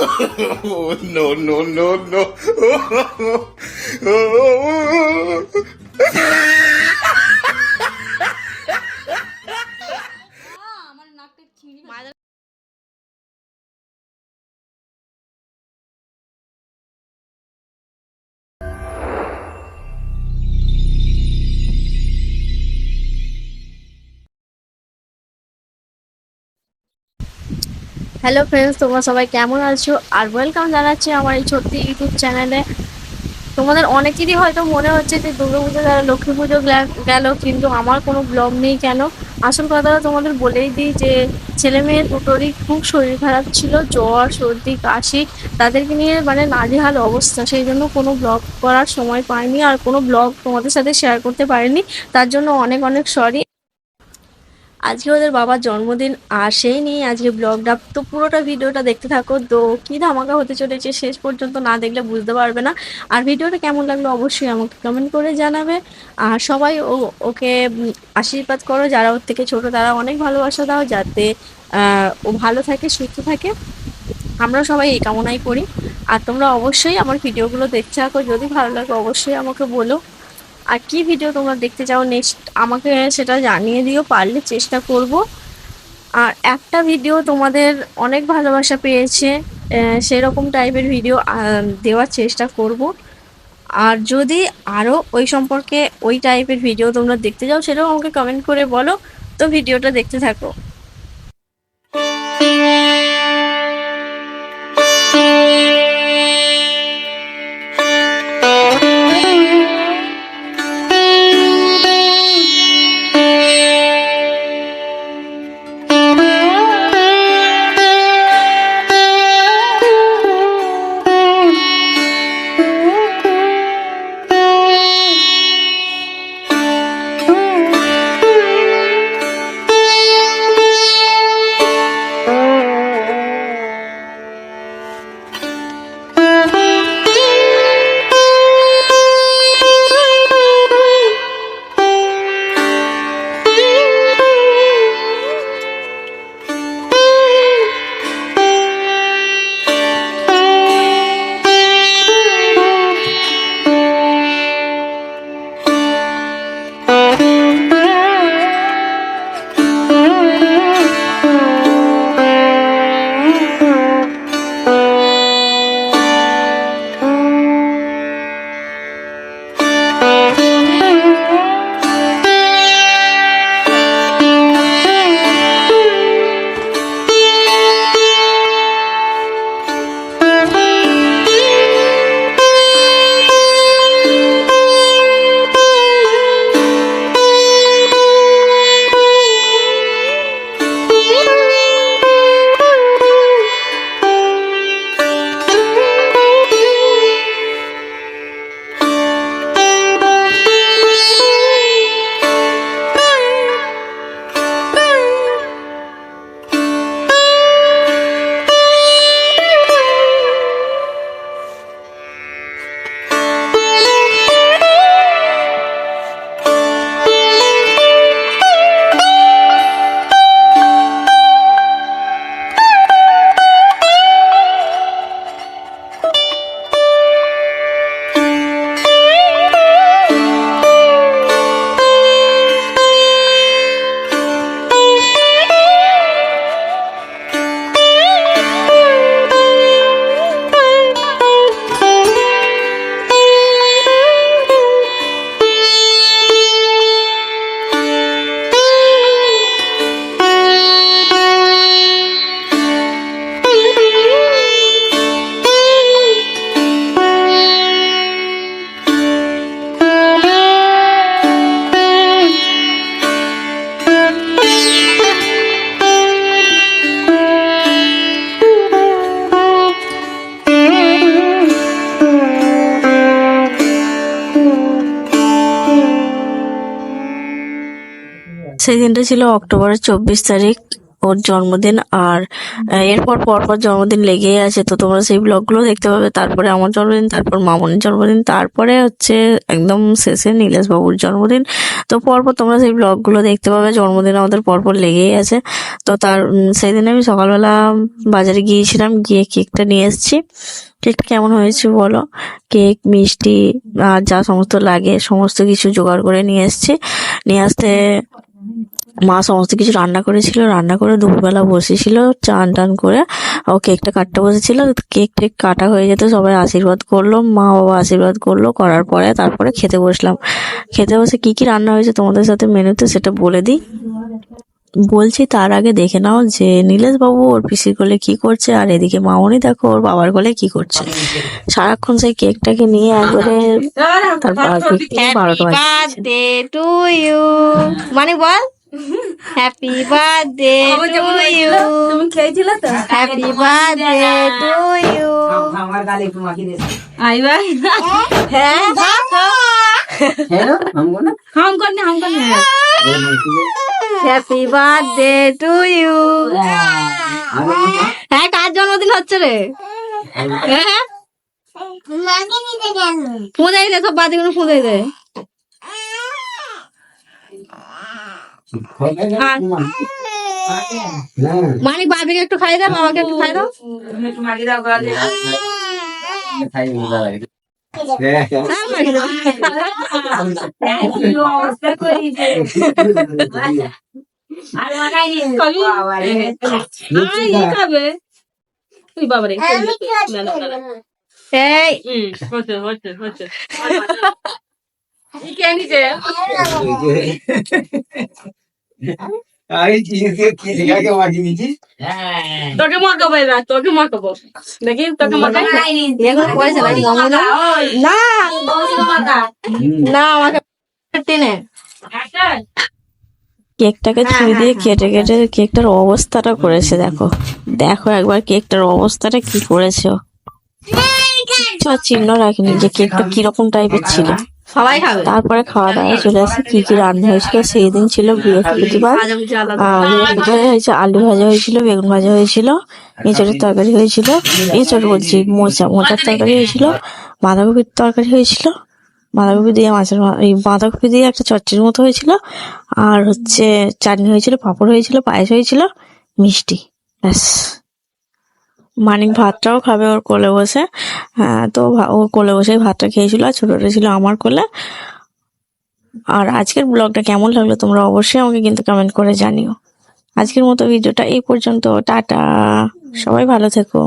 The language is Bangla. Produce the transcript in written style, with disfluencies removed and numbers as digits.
Oh, no, no, no, no. আমার নাকটা ছিঁড়ি হ্যালো ফ্রেন্ডস, তোমরা সবাই কেমন আছো? আর ওয়েলকাম জানাচ্ছি আমার এই ছোট্ট ইউটিউব চ্যানেলে। তোমাদের অনেকেরই হয়তো মনে হচ্ছে যে দুর্গাপুজো গেল, লক্ষ্মী পুজো গেল, কিন্তু আমার কোনো ব্লগ নেই কেন? আসল কথাটা তোমাদের বলেই দিই যে ছেলে মেয়ে দুটোরই খুব শরীর খারাপ ছিল, জ্বর, সর্দি, কাশি, তাদেরকে নিয়ে মানে নাজেহাল অবস্থা। সেই জন্য কোনো ব্লগ করার সময় পাইনি, আর কোনো ব্লগ তোমাদের সাথে শেয়ার করতে পারিনি। তার জন্য অনেক অনেক সরি। আজকে ওদের বাবার জন্মদিন, আর সেই নিয়ে আজকে ব্লগটা, তো পুরোটা ভিডিওটা দেখতে থাকো। তো কী ধামাকা হতে চলেছে শেষ পর্যন্ত না দেখলে বুঝতে পারবে না। আর ভিডিওটা কেমন লাগলো অবশ্যই আমাকে কমেন্ট করে জানাবে। আর সবাই ওকে আশীর্বাদ করো, যারা ওর থেকে ছোট তারা অনেক ভালোবাসা দাও, যাতে ও ভালো থাকে, সুস্থ থাকে। আমরা সবাই এই কামনাই করি। আর তোমরা অবশ্যই আমার ভিডিওগুলো দেখতে থাকো, যদি ভালো লাগে অবশ্যই আমাকে বলো। আর কি ভিডিও তোমরা দেখতে চাও নেক্সট আমাকে সেটা জানিয়ে দিও, পারলে চেষ্টা করব। আর একটা ভিডিও তোমাদের অনেক ভালোবাসা পেয়েছে, সেরকম টাইপের ভিডিও দেওয়ার চেষ্টা করব। আর যদি আরও ওই সম্পর্কে ওই টাইপের ভিডিও তোমরা দেখতে চাও, সেটাও আমাকে কমেন্ট করে বলো। তো ভিডিওটা দেখতে থাকো। সেই দিনটা ছিল অক্টোবরের 24 তারিখ। ওর জন্মদিন। আর এরপর পরপর জন্মদিন লেগেই আছে, তো তোমরা সেই ব্লগগুলো দেখতে পাবে। তারপরে আমার জন্মদিন, তারপর মামনির জন্মদিন, তারপরে হচ্ছে একদম শেষে নীলেশ বাবুর জন্মদিন। তো পরপর তোমরা সেই ব্লগগুলো দেখতে পাবে। জন্মদিন আমাদের পরপর লেগেই আছে। তো সেই দিনে আমি সকালবেলা বাজারে গিয়েছিলাম, গিয়ে কেকটা নিয়ে এসেছি। কেকটা কেমন হয়েছে বলো? কেক, মিষ্টি আর যা সমস্ত লাগে সমস্ত কিছু জোগাড় করে নিয়ে এসেছি। নিয়ে আসতে মা সমস্ত কিছু রান্না করেছিল, রান্না করে দুপুরবেলা বসেছিল চান টান করে ও কেকটা কাটতে বসেছিল। কেক টেক কাটা হয়ে যেত, সবাই আশীর্বাদ করলো, মা বাবা আশীর্বাদ করলো, করার পরে তারপরে খেতে বসলাম। খেতে বসে কি কি রান্না হয়েছে তোমাদের সাথে মেনুতে সেটা বলে দিই। বলছি তার আগে দেখে নাও যে নীলেশ বাবু ওর পিসির কোলে কি করছে, আর এদিকে মামনি দেখো ওর বাবার কোলে কি করছে। সারাক্ষণ সেই কেকটাকে নিয়ে একবারে তার 12টা বাজে। টু ইউ মানে বল হ্যাপি বার্থডে টু ইউ, তুমি খেয়েছিলে তো? Happy birthday to you. আমার গালে একটু মাখিয়ে দে। আই ভাই হ্যাঁ হ্যালো আমগো না হাম করনি হ্যাপি বার্থডে টু ইউ। আরে হ্যাঁ কার জন্মদিন হচ্ছে রে? হ্যাঁ ফুঁদাই দে, সব বাদিগুলো ফুঁদাই দে। মানিক বাবিকে একটু খাই দাও, বাবাকে একটু খাই দাও। একটু মাগি দাও গালে। খাই মজা লাগে। হ্যাঁ, মাখিয়ে দাও। কি অবস্থা করিছে। আর মাগাই নি বাবা রে। আই কি খাবে? তুই বাবা রে। এই হচ্ছে। কি কেনিছে? আরে কি জায়গাকে মাখিয়ে নিয়েছিস? তোকে মাখাবো এবার, তোকে মাখাবো। দেখি তোকে মাখাই। এখন পয়সা লাগে না না না আমাকে টেনে কেকটাকে ছুরি দিয়ে কেটে কেটে কেকটার অবস্থাটা করেছে। দেখো দেখো একবার কেকটার অবস্থাটা কি করেছে। চিহ্ন রাখিনি যে কেকটা কিরকম টাইপের ছিল। সবাই খাবে। তারপরে খাওয়া দাওয়া চলে আসে। কি কি রান্না হয়েছিল সেই দিন ছিল বৃহস্পতিবার। বৃহস্পতিবার হয়েছে আলু ভাজা হয়েছিল, বেগুন ভাজা হয়েছিল, এঁচড়ের তরকারি হয়েছিল, এঁচড় বলছি মোচার তরকারি হয়েছিল, বাঁধাকপির তরকারি হয়েছিল, বাঁধাকপি দিয়ে এই বাঁধাকপি দিয়ে একটা চচ্চড়ির মতো হয়েছিল, আর হচ্ছে চাটনি হয়েছিল, পাঁপড় হয়েছিল, পায়েস হয়েছিল, মিষ্টি। ব্যাস। মানিক ভাতটাও খাবে ওর কোলে বসে। হ্যাঁ, তো ওর কোলে বসে ভাতটা খেয়েছিল, আর ছোটটা ছিল আমার কোলে। আর আজকের ব্লগটা কেমন লাগলো তোমরা অবশ্যই আমাকে কিন্তু কমেন্ট করে জানিও। আজকের মতো ভিডিওটা এই পর্যন্ত। টাটা, সবাই ভালো থেকো।